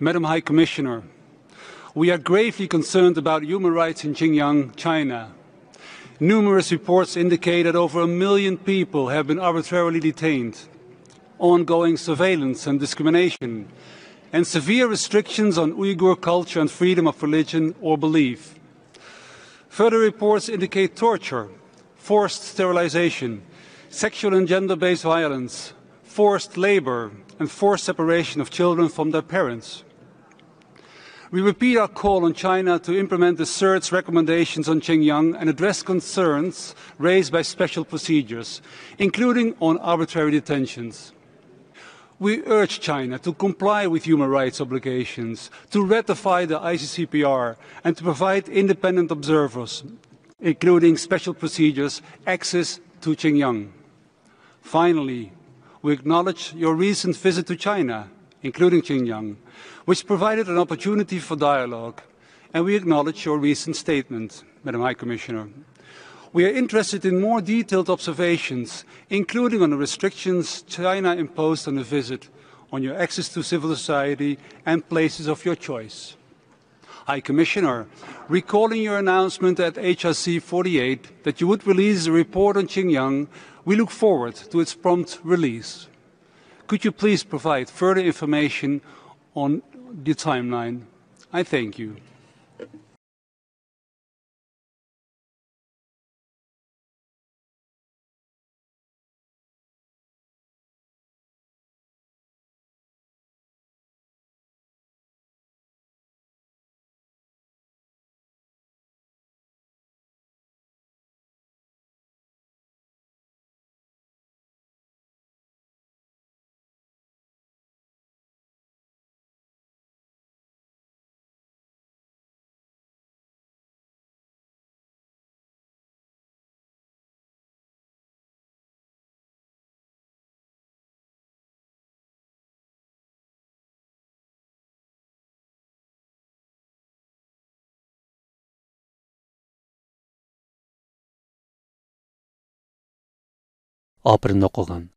Madam High Commissioner, we are gravely concerned about human rights in Xinjiang, China. Numerous reports indicate that over 1 million people have been arbitrarily detained, ongoing surveillance and discrimination, and severe restrictions on Uyghur culture and freedom of religion or belief. Further reports indicate torture, forced sterilization, sexual and gender-based violence, forced labor, and forced separation of children from their parents. We repeat our call on China to implement the CERT's recommendations on Xinjiang and address concerns raised by special procedures, including on arbitrary detentions. We urge China to comply with human rights obligations, to ratify the ICCPR, and to provide independent observers, including special procedures, access to Xinjiang. Finally, we acknowledge your recent visit to China, including Xinjiang, which provided an opportunity for dialogue, and we acknowledge your recent statement, Madam High Commissioner. We are interested in more detailed observations, including on the restrictions China imposed on the visit, on your access to civil society and places of your choice. High Commissioner, recalling your announcement at HRC 48 that you would release a report on Xinjiang, we look forward to its prompt release. Could you please provide further information on the timeline? I thank you. Opirin o'qigan.